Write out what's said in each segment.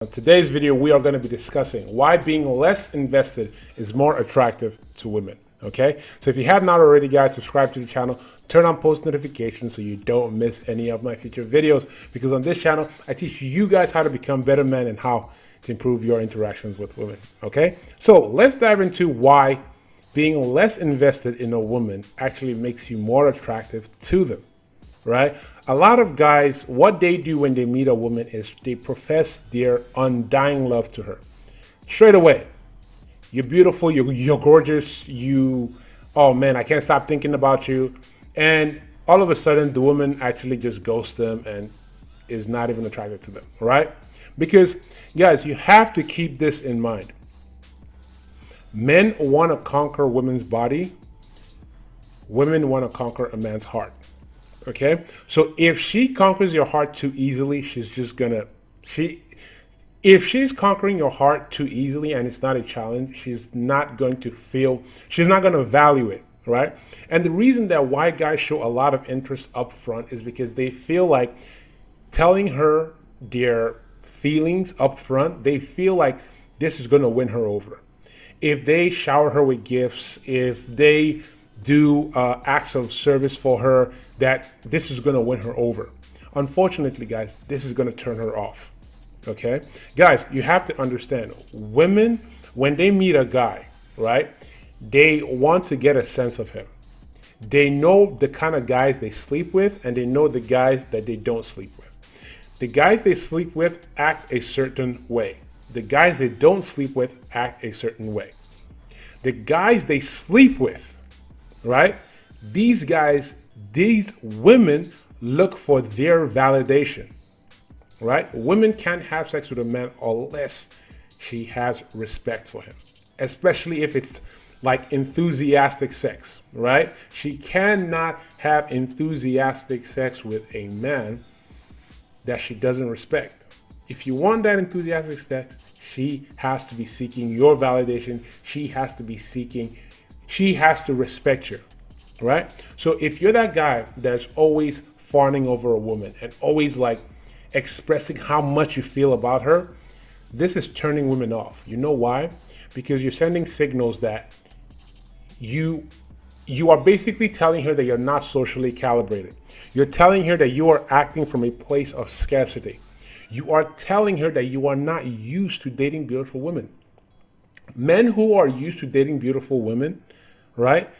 In today's video, we are going to be discussing why being less invested is more attractive to women. Okay, so if you have not already, guys, subscribe to the channel, turn on post notifications so you don't miss any of my future videos, because on this channel, I teach you guys how to become better men and how to improve your interactions with women. Okay, so let's dive into why being less invested in a woman actually makes you more attractive to them. Right? A lot of guys, what they do when they meet a woman is they profess their undying love to her. Straight away. You're beautiful, you're gorgeous, oh man, I can't stop thinking about you. And all of a sudden, the woman actually just ghosts them and is not even attracted to them, right? Because, guys, you have to keep this in mind. Men want to conquer women's body. Women want to conquer a man's heart. Okay, so if she conquers your heart too easily, if she's conquering your heart too easily and it's not a challenge, she's not going to value it, right? And the reason that why guys show a lot of interest up front is because they feel like telling her their feelings up front, they feel like this is going to win her over. If they shower her with gifts, if they do acts of service for her, that this is going to win her over. Unfortunately, guys, this is going to turn her off. Okay, guys, you have to understand, women, when they meet a guy, right, they want to get a sense of him. They know the kind of guys they sleep with, and they know the guys that they don't sleep with. The guys they sleep with act a certain way. The guys they don't sleep with act a certain way. The guys they sleep with, right, these women look for their validation, right? Women can't have sex with a man unless she has respect for him, especially if it's like enthusiastic sex, right? She cannot have enthusiastic sex with a man that she doesn't respect. If you want that enthusiastic sex, she has to be seeking your validation. She has to respect you. Right? So if you're that guy that's always fawning over a woman and always like expressing how much you feel about her, this is turning women off. You know why? Because you're sending signals that you are basically telling her that you're not socially calibrated. You're telling her that you are acting from a place of scarcity. You are telling her that you are not used to dating beautiful women. Men who are used to dating beautiful women, right?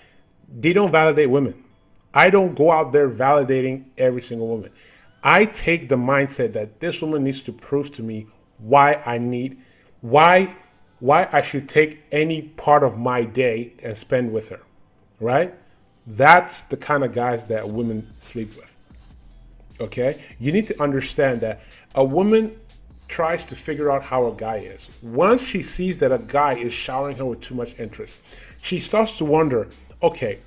They don't validate women. I don't go out there validating every single woman. I take the mindset that this woman needs to prove to me why I should take any part of my day and spend with her, right? That's the kind of guys that women sleep with, okay? You need to understand that a woman tries to figure out how a guy is. Once she sees that a guy is showering her with too much interest, she starts to wonder, okay,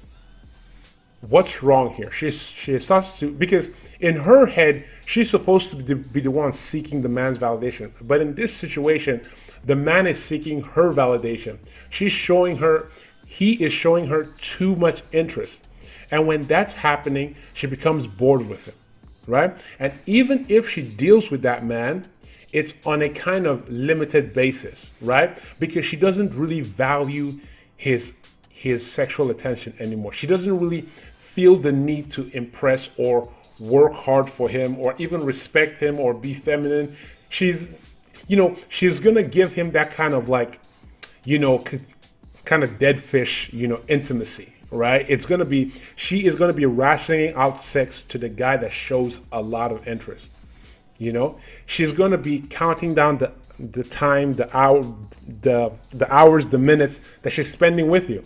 what's wrong here? She starts to, because in her head, she's supposed to be the one seeking the man's validation. But in this situation, the man is seeking her validation. He is showing her too much interest. And when that's happening, she becomes bored with him, right? And even if she deals with that man, it's on a kind of limited basis, right? Because she doesn't really value his sexual attention anymore. She doesn't really feel the need to impress or work hard for him or even respect him or be feminine. She's gonna give him that kind of like, kind of dead fish, intimacy, right? She is gonna be rationing out sex to the guy that shows a lot of interest. She's gonna be counting down the time, the hours, the minutes that she's spending with you.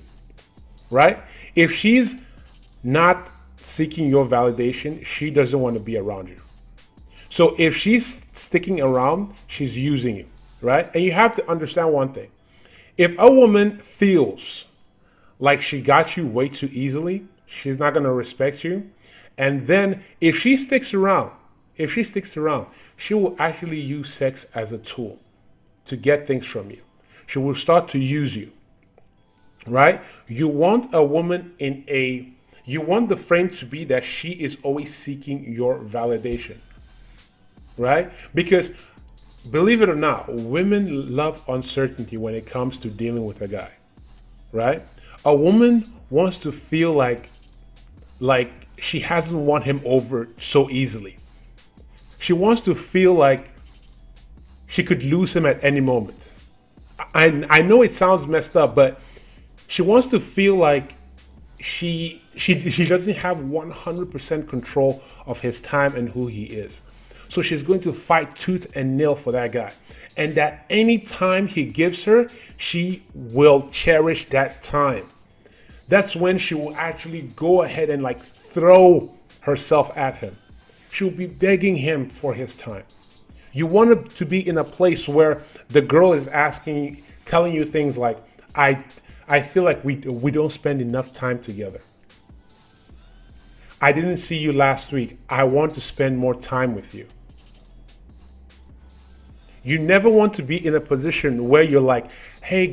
Right? If she's not seeking your validation, she doesn't want to be around you. So if she's sticking around, she's using you, right? And you have to understand one thing. If a woman feels like she got you way too easily, she's not going to respect you. And then if she sticks around, she will actually use sex as a tool to get things from you. She will start to use you. Right? You want a woman you want the frame to be that she is always seeking your validation, right? Because believe it or not, women love uncertainty when it comes to dealing with a guy, right? A woman wants to feel like she hasn't won him over so easily. She wants to feel like she could lose him at any moment. I know it sounds messed up, but she wants to feel like she doesn't have 100% control of his time and who he is. So she's going to fight tooth and nail for that guy. And that any time he gives her, she will cherish that time. That's when she will actually go ahead and like throw herself at him. She'll be begging him for his time. You want to be in a place where the girl is asking, telling you things like, I feel like we don't spend enough time together. I didn't see you last week. I want to spend more time with you. You never want to be in a position where you're like, hey,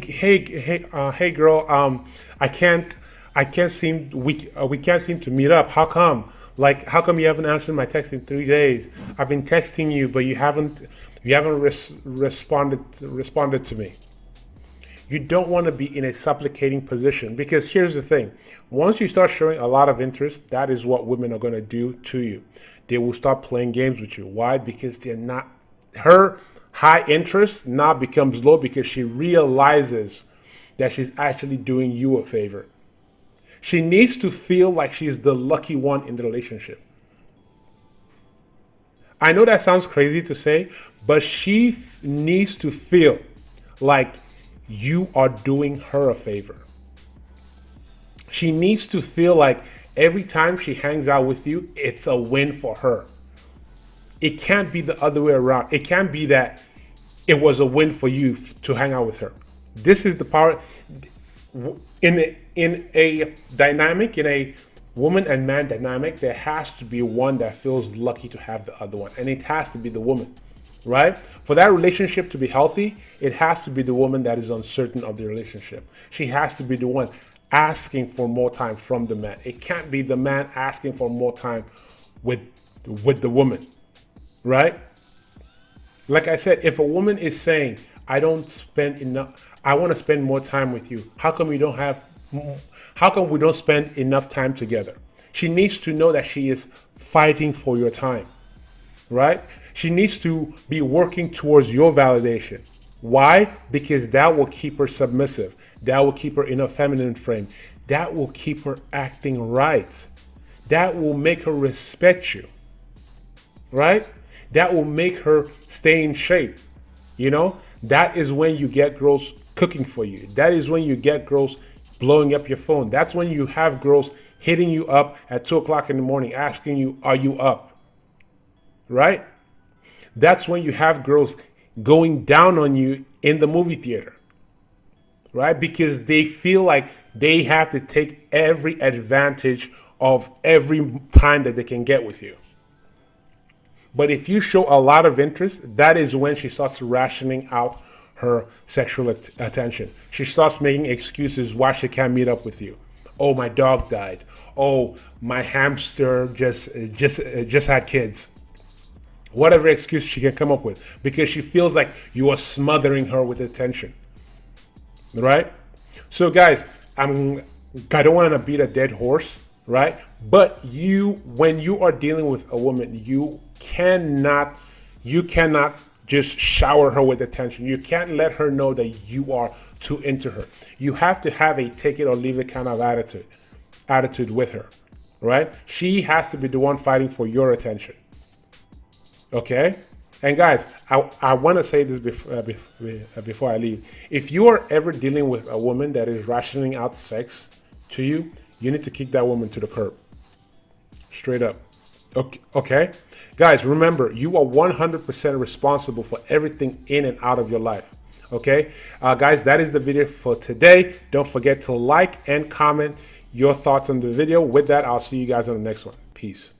girl, we can't seem to meet up. How come? Like, how come you haven't answered my text in 3 days? I've been texting you, but you haven't responded to me. You don't want to be in a supplicating position, because here's the thing. Once you start showing a lot of interest, that is what women are going to do to you. They will start playing games with you. Why? Because her high interest now becomes low because she realizes that she's actually doing you a favor. She needs to feel like she's the lucky one in the relationship. I know that sounds crazy to say, but she needs to feel like you are doing her a favor. She needs to feel like every time she hangs out with you, it's a win for her. It can't be the other way around. It can't be that it was a win for you to hang out with her. This is the power. In a dynamic, in a woman and man dynamic, there has to be one that feels lucky to have the other one, and it has to be the woman, right? For that relationship to be healthy, it has to be the woman that is uncertain of the relationship. She has to be the one asking for more time from the man. It can't be the man asking for more time with the woman, right? Like I said, if a woman is saying, I want to spend more time with you. How come we don't spend enough time together? She needs to know that she is fighting for your time, right? She needs to be working towards your validation. Why? Because that will keep her submissive. That will keep her in a feminine frame. That will keep her acting right. That will make her respect you, right? That will make her stay in shape. You know, that is when you get girls cooking for you. That is when you get girls blowing up your phone. That's when you have girls hitting you up at 2 o'clock in the morning, asking you, are you up? Right? That's when you have girls going down on you in the movie theater, right? Because they feel like they have to take every advantage of every time that they can get with you. But if you show a lot of interest, that is when she starts rationing out her sexual attention. She starts making excuses why she can't meet up with you. Oh, my dog died. Oh, my hamster just had kids. Whatever excuse she can come up with, because she feels like you are smothering her with attention, right? So guys, I don't want to beat a dead horse, right? But when you are dealing with a woman, you cannot just shower her with attention. You can't let her know that you are too into her. You have to have a take it or leave it kind of attitude with her, right? She has to be the one fighting for your attention. Okay? And guys, I want to say this before I leave. If you are ever dealing with a woman that is rationing out sex to you, you need to kick that woman to the curb. Straight up. Okay? Guys, remember, you are 100% responsible for everything in and out of your life. Okay? Guys, that is the video for today. Don't forget to like and comment your thoughts on the video. With that, I'll see you guys on the next one. Peace.